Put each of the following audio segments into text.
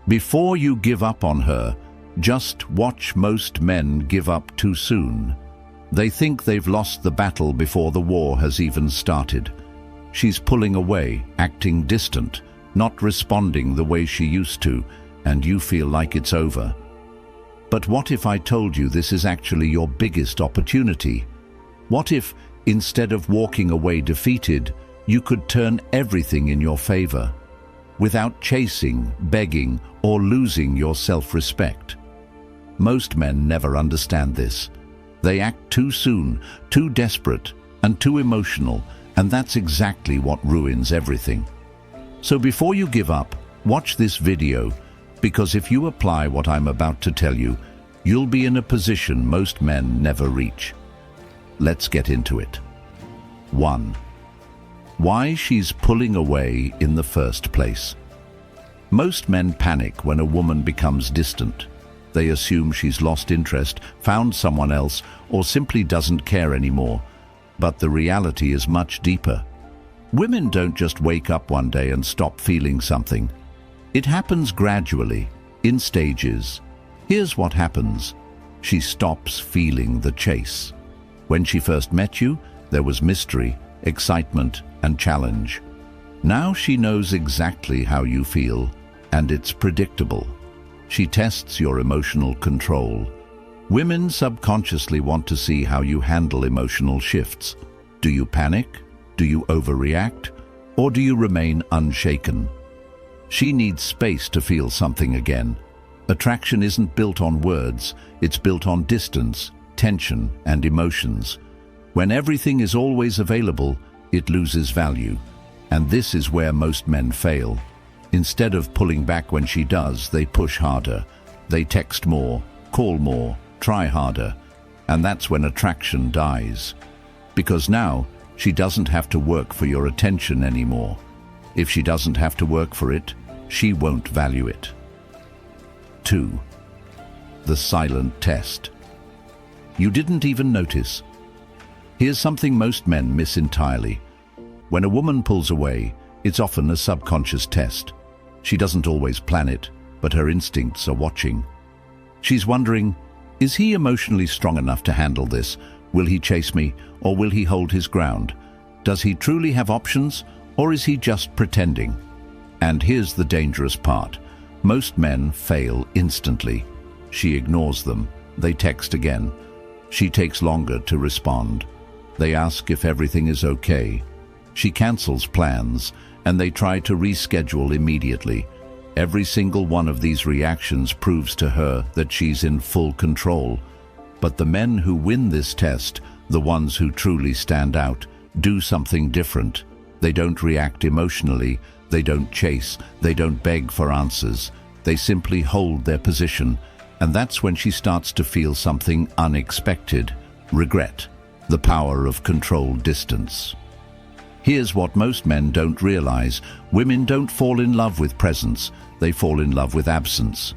Before you give up on her, just watch. Most men give up too soon. They think they've lost the battle before the war has even started. She's pulling away, acting distant, not responding the way she used to, and you feel like it's over. But what if I told you this is actually your biggest opportunity? What if, instead of walking away defeated, you could turn everything in your favor, without chasing, begging, or losing your self-respect? Most men never understand this. They act too soon, too desperate, and too emotional, and that's exactly what ruins everything. So before you give up, watch this video, because if you apply what I'm about to tell you, you'll be in a position most men never reach. Let's get into it. 1. Why she's pulling away in the first place. Most men panic when a woman becomes distant. They assume she's lost interest, found someone else, or simply doesn't care anymore. But the reality is much deeper. Women don't just wake up one day and stop feeling something. It happens gradually, in stages. Here's what happens. She stops feeling the chase. When she first met you, there was mystery, excitement, and challenge. Now she knows exactly how you feel, and it's predictable. She tests your emotional control. Women subconsciously want to see how you handle emotional shifts. Do you panic? Do you overreact? Or do you remain unshaken? She needs space to feel something again. Attraction isn't built on words, it's built on distance, tension, and emotions. When everything is always available, it loses value. And this is where most men fail. Instead of pulling back when she does, they push harder. They text more, call more, try harder. And that's when attraction dies. Because now, she doesn't have to work for your attention anymore. If she doesn't have to work for it, she won't value it. 2. The silent test. You didn't even notice. Here's something most men miss entirely. When a woman pulls away, it's often a subconscious test. She doesn't always plan it, but her instincts are watching. She's wondering, is he emotionally strong enough to handle this? Will he chase me, or will he hold his ground? Does he truly have options, or is he just pretending? And here's the dangerous part. Most men fail instantly. She ignores them. They text again. She takes longer to respond. They ask if everything is okay. She cancels plans, and they try to reschedule immediately. Every single one of these reactions proves to her that she's in full control. But the men who win this test, the ones who truly stand out, do something different. They don't react emotionally, they don't chase, they don't beg for answers. They simply hold their position, and that's when she starts to feel something unexpected: regret, the power of controlled distance. Here's what most men don't realize. Women don't fall in love with presence, they fall in love with absence.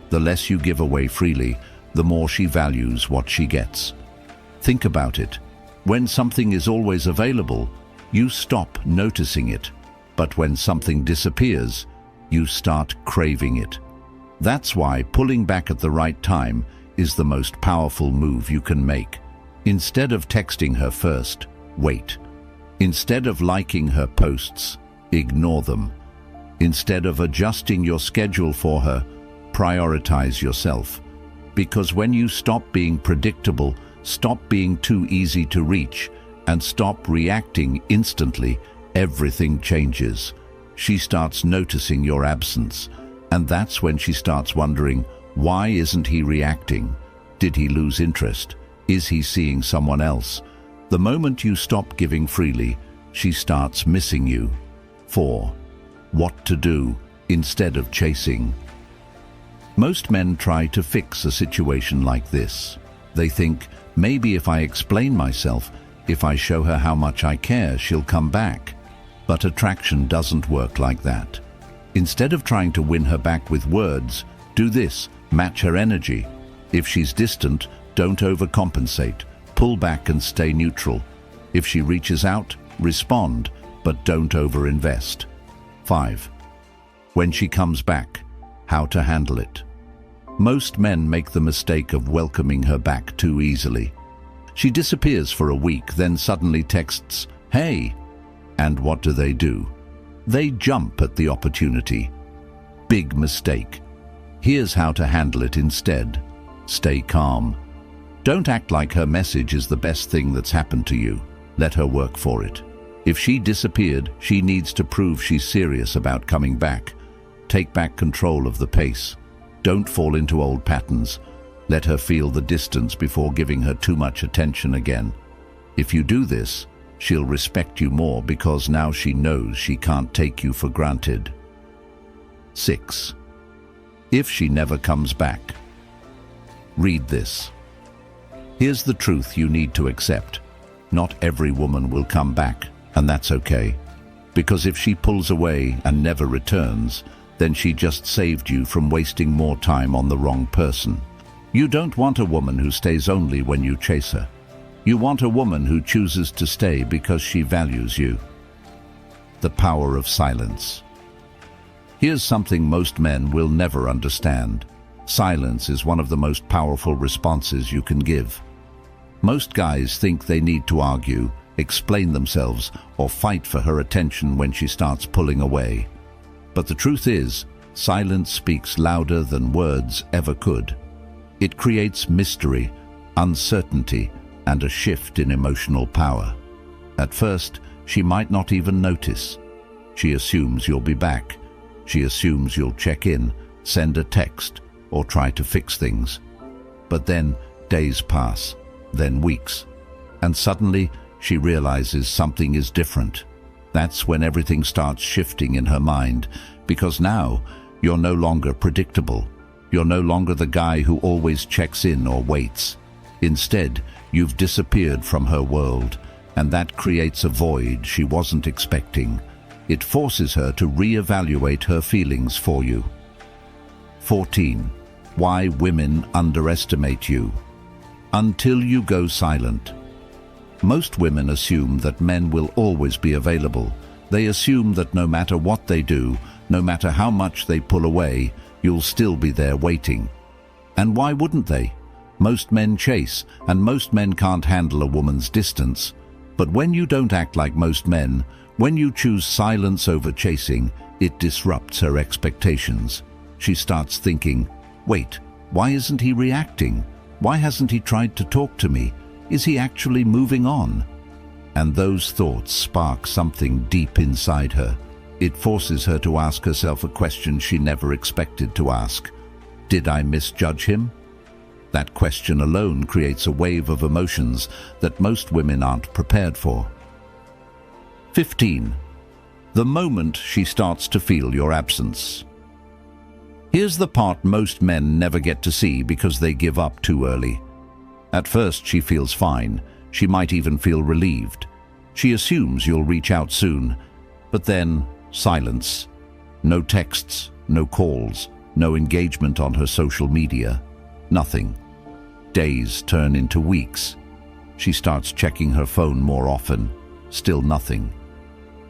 The less you give away freely, the more she values what she gets. Think about it. When something is always available, you stop noticing it. But when something disappears, you start craving it. That's why pulling back at the right time is the most powerful move you can make. Instead of texting her first, wait. Instead of liking her posts, ignore them. Instead of adjusting your schedule for her, prioritize yourself. Because when you stop being predictable, stop being too easy to reach, and stop reacting instantly, everything changes. She starts noticing your absence, and that's when she starts wondering, why isn't he reacting? Did he lose interest? Is he seeing someone else? The moment you stop giving freely, she starts missing you. 4. What to do instead of chasing. Most men try to fix a situation like this. They think, maybe if I explain myself, if I show her how much I care, she'll come back. But attraction doesn't work like that. Instead of trying to win her back with words, do this: match her energy. If she's distant, don't overcompensate. Pull back and stay neutral. If she reaches out, respond, but don't overinvest. 5. When she comes back, how to handle it. Most men make the mistake of welcoming her back too easily. She disappears for a week, then suddenly texts, "Hey!" And what do? They jump at the opportunity. Big mistake. Here's how to handle it instead. Stay calm. Don't act like her message is the best thing that's happened to you. Let her work for it. If she disappeared, she needs to prove she's serious about coming back. Take back control of the pace. Don't fall into old patterns. Let her feel the distance before giving her too much attention again. If you do this, she'll respect you more because now she knows she can't take you for granted. 6. If she never comes back. Read this. Here's the truth you need to accept. Not every woman will come back, and that's okay. Because if she pulls away and never returns, then she just saved you from wasting more time on the wrong person. You don't want a woman who stays only when you chase her. You want a woman who chooses to stay because she values you. The power of silence. Here's something most men will never understand. Silence is one of the most powerful responses you can give. Most guys think they need to argue, explain themselves, or fight for her attention when she starts pulling away. But the truth is, silence speaks louder than words ever could. It creates mystery, uncertainty, and a shift in emotional power. At first, she might not even notice. She assumes you'll be back. She assumes you'll check in, send a text, or try to fix things. But then days pass, then weeks, and suddenly she realizes something is different. That's when everything starts shifting in her mind, because now you're no longer predictable. You're no longer the guy who always checks in or waits. Instead, you've disappeared from her world, and that creates a void she wasn't expecting. It forces her to reevaluate her feelings for you. 14. Why women underestimate you. Until you go silent. Most women assume that men will always be available. They assume that no matter what they do, no matter how much they pull away, you'll still be there waiting. And why wouldn't they? Most men chase, and most men can't handle a woman's distance. But when you don't act like most men, when you choose silence over chasing, it disrupts her expectations. She starts thinking, wait, why isn't he reacting? Why hasn't he tried to talk to me? Is he actually moving on? And those thoughts spark something deep inside her. It forces her to ask herself a question she never expected to ask. Did I misjudge him? That question alone creates a wave of emotions that most women aren't prepared for. 15. The moment she starts to feel your absence. Here's the part most men never get to see because they give up too early. At first, she feels fine. She might even feel relieved. She assumes you'll reach out soon. But then, silence. No texts, no calls, no engagement on her social media. Nothing. Days turn into weeks. She starts checking her phone more often. Still nothing.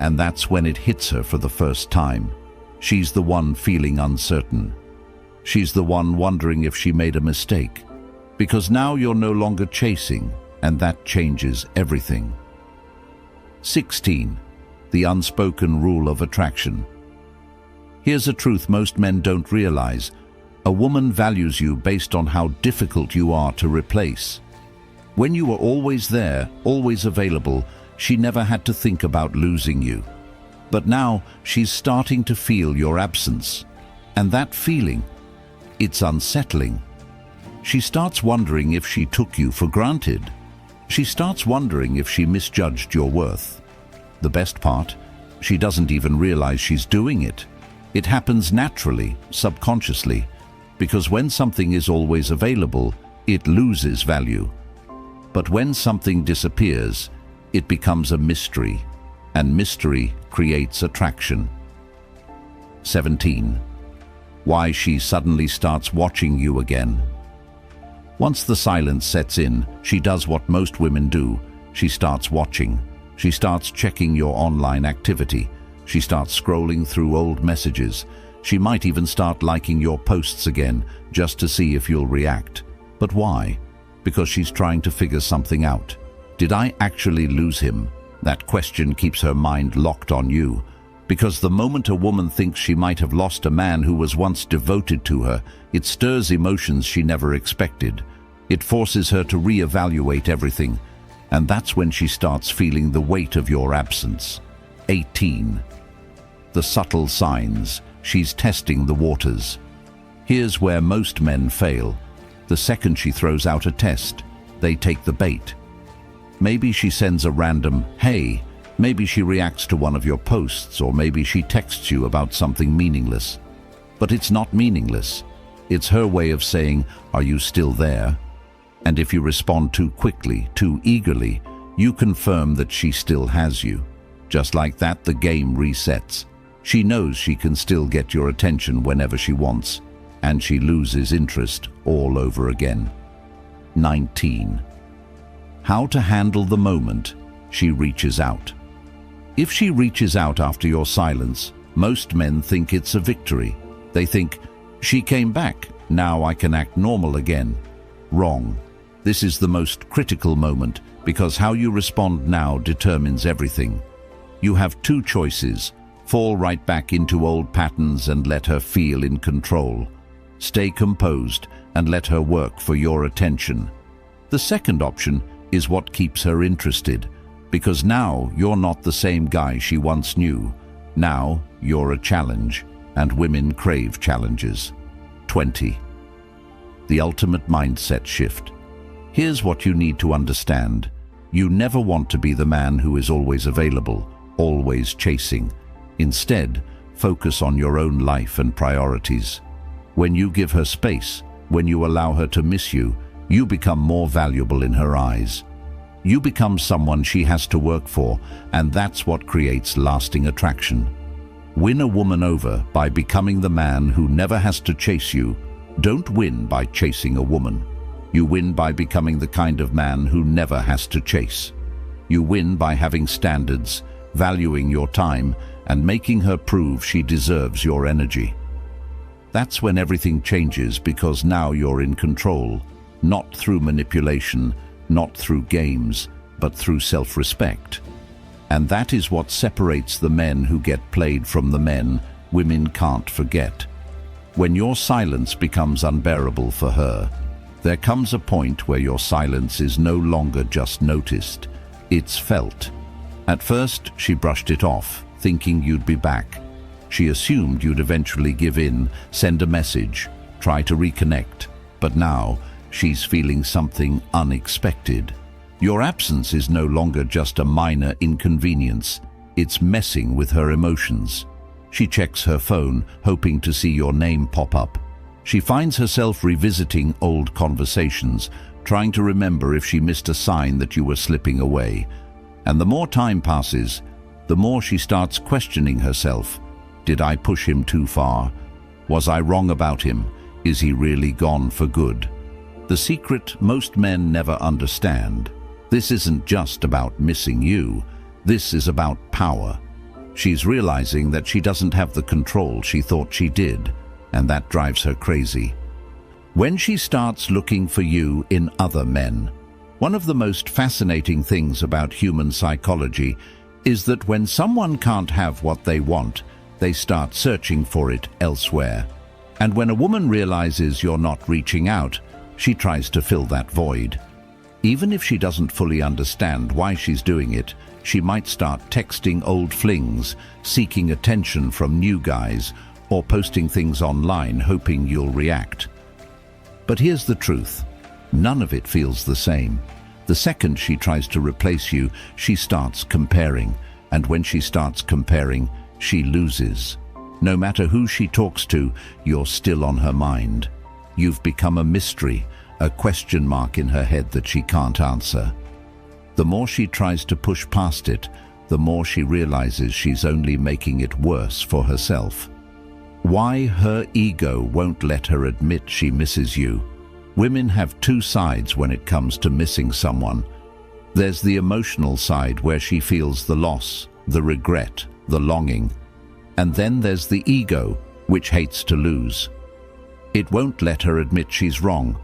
And that's when it hits her for the first time. She's the one feeling uncertain. She's the one wondering if she made a mistake. Because now you're no longer chasing, and that changes everything. 16. The unspoken rule of attraction. Here's a truth most men don't realize. A woman values you based on how difficult you are to replace. When you were always there, always available, she never had to think about losing you. But now she's starting to feel your absence. And that feeling, it's unsettling. She starts wondering if she took you for granted. She starts wondering if she misjudged your worth. The best part, she doesn't even realize she's doing it. It happens naturally, subconsciously, because when something is always available, it loses value. But when something disappears, it becomes a mystery, and mystery creates attraction. 17. Why she suddenly starts watching you again. Once the silence sets in, she does what most women do. She starts watching. She starts checking your online activity. She starts scrolling through old messages. She might even start liking your posts again, just to see if you'll react. But why? Because she's trying to figure something out. Did I actually lose him? That question keeps her mind locked on you. Because the moment a woman thinks she might have lost a man who was once devoted to her, it stirs emotions she never expected. It forces her to reevaluate everything. And that's when she starts feeling the weight of your absence. 18. The subtle signs. She's testing the waters. Here's where most men fail. The second she throws out a test, they take the bait. Maybe she sends a random, "Hey," maybe she reacts to one of your posts, or maybe she texts you about something meaningless. But it's not meaningless. It's her way of saying, "Are you still there?" And if you respond too quickly, too eagerly, you confirm that she still has you. Just like that, the game resets. She knows she can still get your attention whenever she wants, and she loses interest all over again. 19. How to handle the moment she reaches out. If she reaches out after your silence, most men think it's a victory. They think, "She came back, now I can act normal again." Wrong. This is the most critical moment, because how you respond now determines everything. You have two choices: fall right back into old patterns and let her feel in control. Stay composed and let her work for your attention. The second option is what keeps her interested, because now you're not the same guy she once knew. Now you're a challenge, and women crave challenges. 20. The ultimate mindset shift. Here's what you need to understand. You never want to be the man who is always available, always chasing. Instead, focus on your own life and priorities. When you give her space, when you allow her to miss you, you become more valuable in her eyes. You become someone she has to work for, and that's what creates lasting attraction. Win a woman over by becoming the man who never has to chase you. Don't win by chasing a woman. You win by becoming the kind of man who never has to chase. You win by having standards, valuing your time, and making her prove she deserves your energy. That's when everything changes, because now you're in control, not through manipulation, not through games, but through self-respect. And that is what separates the men who get played from the men women can't forget. When your silence becomes unbearable for her, there comes a point where your silence is no longer just noticed, it's felt. At first, she brushed it off, thinking you'd be back. She assumed you'd eventually give in, send a message, try to reconnect. But now, she's feeling something unexpected. Your absence is no longer just a minor inconvenience. It's messing with her emotions. She checks her phone, hoping to see your name pop up. She finds herself revisiting old conversations, trying to remember if she missed a sign that you were slipping away. And the more time passes, the more she starts questioning herself. Did I push him too far? Was I wrong about him? Is he really gone for good? The secret most men never understand. This isn't just about missing you. This is about power. She's realizing that she doesn't have the control she thought she did, and that drives her crazy. When she starts looking for you in other men, one of the most fascinating things about human psychology is that when someone can't have what they want, they start searching for it elsewhere. And when a woman realizes you're not reaching out, she tries to fill that void. Even if she doesn't fully understand why she's doing it, she might start texting old flings, seeking attention from new guys, or posting things online hoping you'll react. But here's the truth. None of it feels the same. The second she tries to replace you, she starts comparing. And when she starts comparing, she loses. No matter who she talks to, you're still on her mind. You've become a mystery, a question mark in her head that she can't answer. The more she tries to push past it, the more she realizes she's only making it worse for herself. Why her ego won't let her admit she misses you. Women have two sides when it comes to missing someone. There's the emotional side where she feels the loss, the regret, the longing. And then there's the ego, which hates to lose. It won't let her admit she's wrong.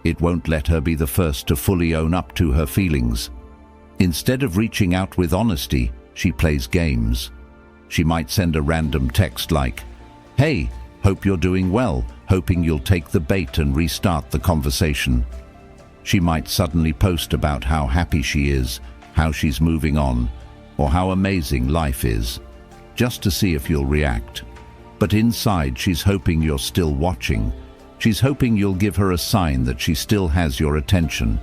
It won't let her be the first to fully own up to her feelings. Instead of reaching out with honesty, she plays games. She might send a random text like, "Hey, hope you're doing well," hoping you'll take the bait and restart the conversation. She might suddenly post about how happy she is, how she's moving on, or how amazing life is, just to see if you'll react. But inside, she's hoping you're still watching. She's hoping you'll give her a sign that she still has your attention.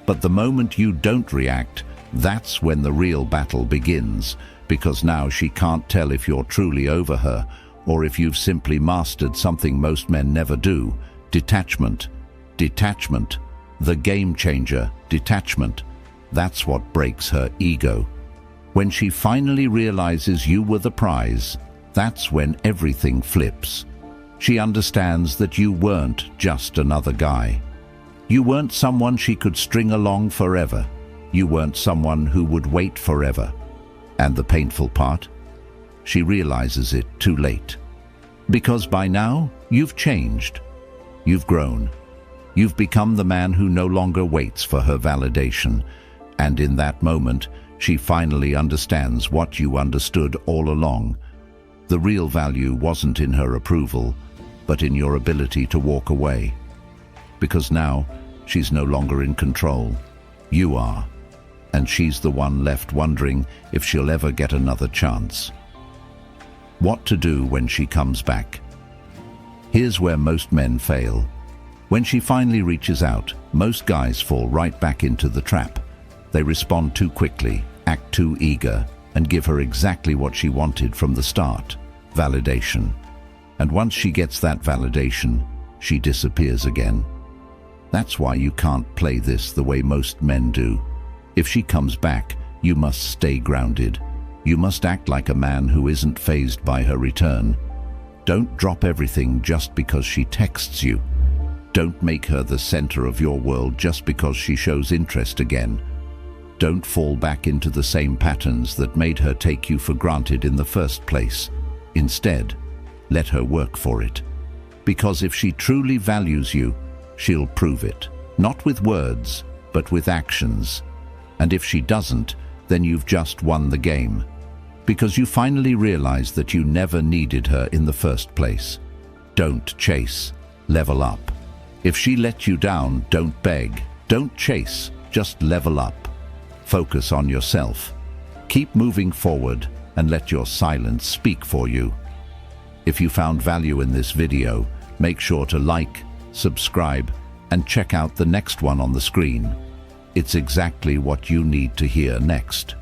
But the moment you don't react, that's when the real battle begins, because now she can't tell if you're truly over her or if you've simply mastered something most men never do: detachment. Detachment. The game changer, detachment. That's what breaks her ego. When she finally realizes you were the prize, that's when everything flips. She understands that you weren't just another guy. You weren't someone she could string along forever. You weren't someone who would wait forever. And the painful part? She realizes it too late. Because by now, you've changed. You've grown. You've become the man who no longer waits for her validation. And in that moment, she finally understands what you understood all along. The real value wasn't in her approval, but in your ability to walk away. Because now, she's no longer in control. You are. And she's the one left wondering if she'll ever get another chance. What to do when she comes back? Here's where most men fail. When she finally reaches out, most guys fall right back into the trap. They respond too quickly, act too eager, and give her exactly what she wanted from the start: validation. And once she gets that validation, she disappears again. That's why you can't play this the way most men do. If she comes back, you must stay grounded. You must act like a man who isn't fazed by her return. Don't drop everything just because she texts you. Don't make her the center of your world just because she shows interest again. Don't fall back into the same patterns that made her take you for granted in the first place. Instead, let her work for it. Because if she truly values you, she'll prove it. Not with words, but with actions. And if she doesn't, then you've just won the game. Because you finally realize that you never needed her in the first place. Don't chase. Level up. If she let you down, don't beg. Don't chase. Just level up. Focus on yourself. Keep moving forward and let your silence speak for you. If you found value in this video, make sure to like, subscribe, and check out the next one on the screen. It's exactly what you need to hear next.